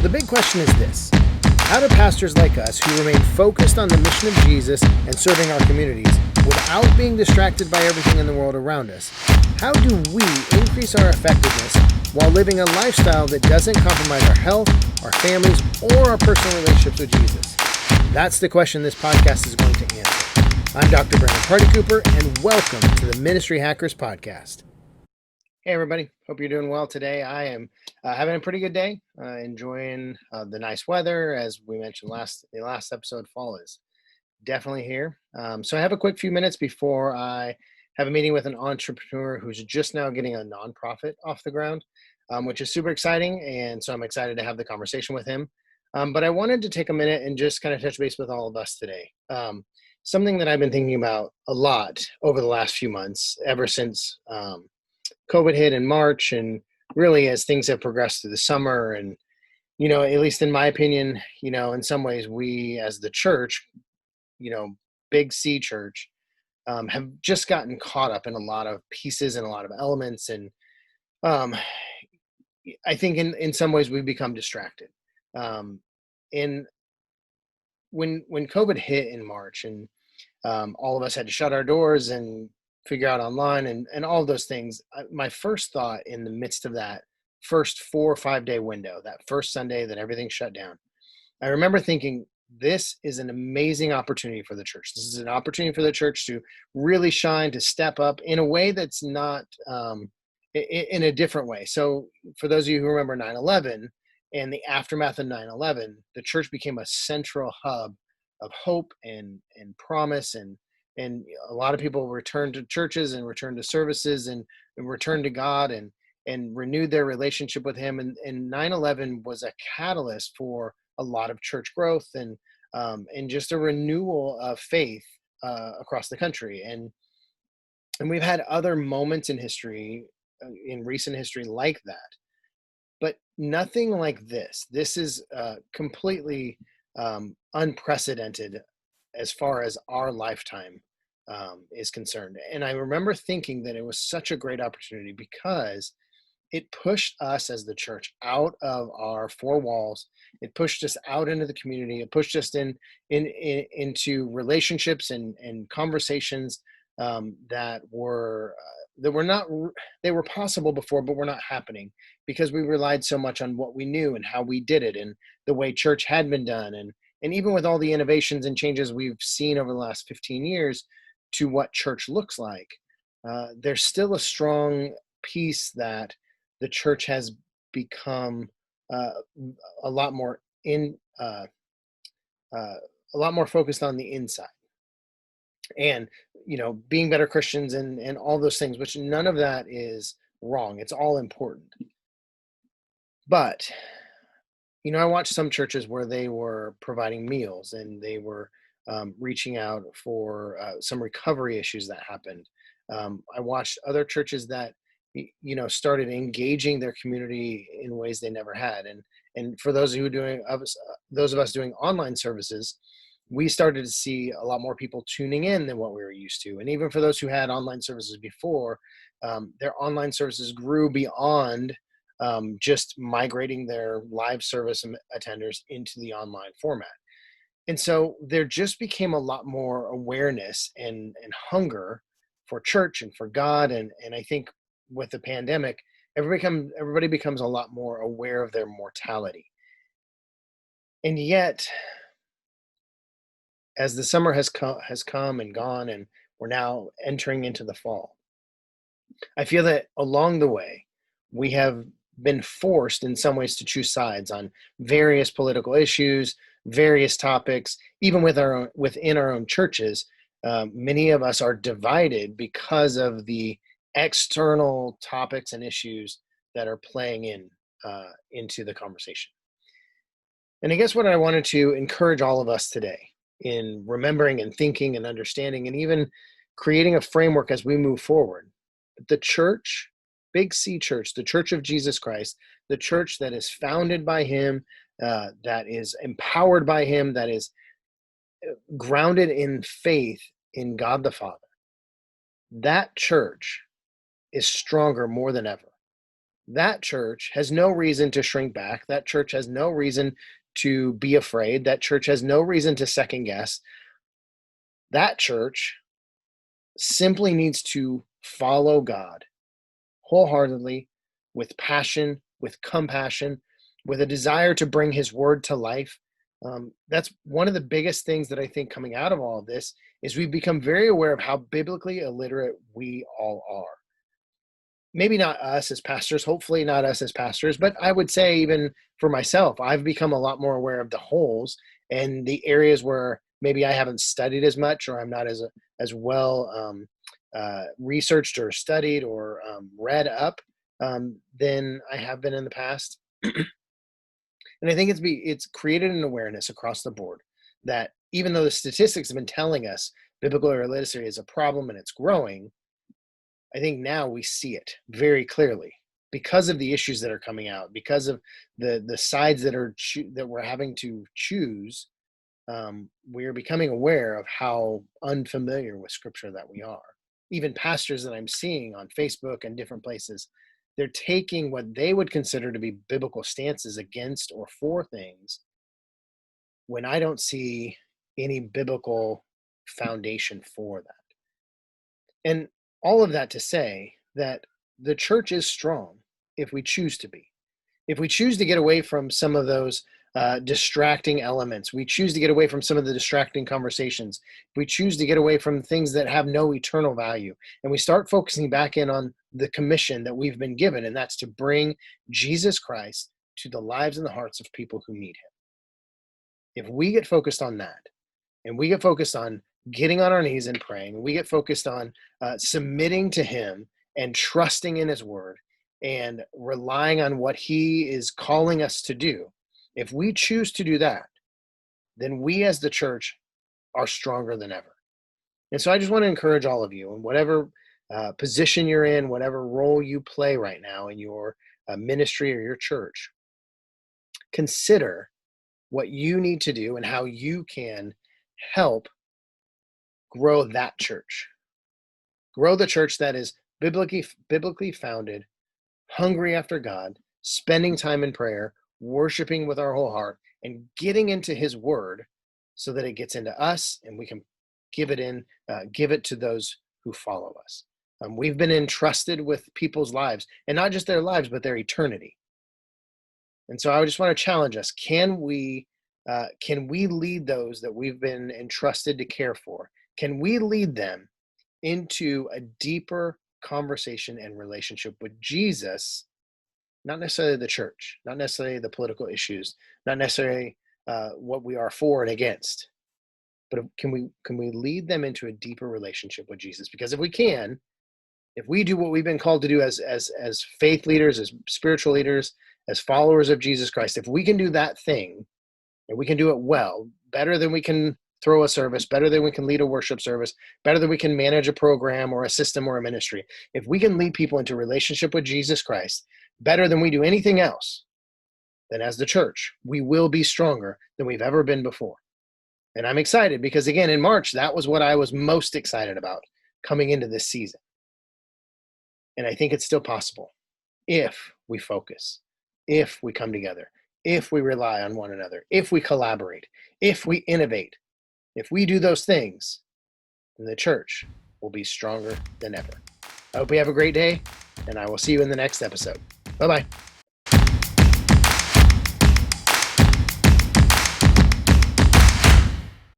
So the big question is this: how do pastors like us who remain focused on the mission of Jesus and serving our communities without being distracted by everything in the world around us, how do we increase our effectiveness while living a lifestyle that doesn't compromise our health, our families, or our personal relationships with Jesus? That's the question this podcast is going to answer. I'm Dr. Brandon Party Cooper, and welcome to the Ministry Hackers Podcast. Hey everybody, hope you're doing well today. I am having a pretty good day, enjoying the nice weather. As we mentioned the last episode, fall is definitely here. So I have a quick few minutes before I have a meeting with an entrepreneur who's just now getting a nonprofit off the ground, which is super exciting. And so I'm excited to have the conversation with him. But I wanted to take a minute and just kind of touch base with all of us today. Something that I've been thinking about a lot over the last few months, ever since COVID hit in March, and really as things have progressed through the summer. And, at least in my opinion, in some ways we as the church, big C church, have just gotten caught up in a lot of pieces and a lot of elements. And I think in some ways we've become distracted. And when COVID hit in March, and all of us had to shut our doors and figure out online and all of those things, my first thought in the midst of that first 4 or 5 day window, that first Sunday that everything shut down, I remember thinking, this is an amazing opportunity for the church. This is an opportunity for the church to really shine, to step up in a way that's not in a different way. So for those of you who remember 9/11 and the aftermath of 9/11, the church became a central hub of hope and promise, and a lot of people returned to churches and returned to services and returned to God and renewed their relationship with him. And 9/11 was a catalyst for a lot of church growth and just a renewal of faith across the country. And we've had other moments in history, in recent history, like that, but nothing like this. This is completely unprecedented as far as our lifetime is concerned. And I remember thinking that it was such a great opportunity because it pushed us as the church out of our four walls. It pushed us out into the community. It pushed us into relationships and conversations that were not, they were possible before, but were not happening because we relied so much on what we knew and how we did it and the way church had been done. And even with all the innovations and changes we've seen over the last 15 years to what church looks like, there's still a strong piece that the church has become a lot more focused on the inside, and being better Christians and all those things, which none of that is wrong. It's all important. But I watched some churches where they were providing meals and they were reaching out for some recovery issues that happened. I watched other churches that started engaging their community in ways they never had. And for those of us doing online services, we started to see a lot more people tuning in than what we were used to. And even for those who had online services before, their online services grew beyond just migrating their live service attenders into the online format. And so there just became a lot more awareness and hunger for church and for God. And I think with the pandemic, everybody becomes a lot more aware of their mortality. And yet, as the summer has come and gone, and we're now entering into the fall, I feel that along the way, we have been forced in some ways to choose sides on various political issues, various topics, even within our own churches. Many of us are divided because of the external topics and issues that are playing into the conversation. And I guess what I wanted to encourage all of us today in remembering and thinking and understanding and even creating a framework as we move forward, the church, big C church, the Church of Jesus Christ, the church that is founded by him, that is empowered by him, that is grounded in faith in God the Father, that church is stronger more than ever. that church has no reason to shrink back. That church has no reason to be afraid. That church has no reason to second guess. That church simply needs to follow God wholeheartedly, with passion, with compassion, with a desire to bring his word to life. That's one of the biggest things that I think coming out of all of this is we've become very aware of how biblically illiterate we all are. Maybe not us as pastors, hopefully not us as pastors, but I would say even for myself, I've become a lot more aware of the holes and the areas where maybe I haven't studied as much, or I'm not as well researched or studied or read up than I have been in the past. And I think it's created an awareness across the board that even though the statistics have been telling us biblical illiteracy is a problem and it's growing, I think now we see it very clearly because of the issues that are coming out, because of the sides that we're having to choose. We're becoming aware of how unfamiliar with Scripture that we are. Even pastors that I'm seeing on Facebook and different places, they're taking what they would consider to be biblical stances against or for things when I don't see any biblical foundation for that. And all of that to say that the church is strong if we choose to be. If we choose to get away from some of those distracting elements, we choose to get away from some of the distracting conversations, we choose to get away from things that have no eternal value, and we start focusing back in on the commission that we've been given, and that's to bring Jesus Christ to the lives and the hearts of people who need him. If we get focused on that, and we get focused on getting on our knees and praying, we get focused on submitting to him and trusting in his word and relying on what he is calling us to do, if we choose to do that, then we as the church are stronger than ever. And so I just want to encourage all of you in whatever position you're in, whatever role you play right now in your ministry or your church, consider what you need to do and how you can help grow that church. Grow the church that is biblically founded, hungry after God, spending time in prayer, worshiping with our whole heart, and getting into his word so that it gets into us and we can give it to those who follow us. We've been entrusted with people's lives, and not just their lives, but their eternity. And so I just want to challenge us. Can we lead those that we've been entrusted to care for? Can we lead them into a deeper conversation and relationship with Jesus? Not necessarily the church, not necessarily the political issues, not necessarily what we are for and against, but can we lead them into a deeper relationship with Jesus? Because if we do what we've been called to do as faith leaders, as spiritual leaders, as followers of Jesus Christ, if we can do that thing, and we can do it well, better than we can throw a service, better than we can lead a worship service, better than we can manage a program or a system or a ministry, if we can lead people into a relationship with Jesus Christ better than we do anything else, then as the church, we will be stronger than we've ever been before. And I'm excited because, again, in March, that was what I was most excited about coming into this season. And I think it's still possible if we focus, if we come together, if we rely on one another, if we collaborate, if we innovate. If we do those things, then the church will be stronger than ever. I hope you have a great day, and I will see you in the next episode. Bye-bye.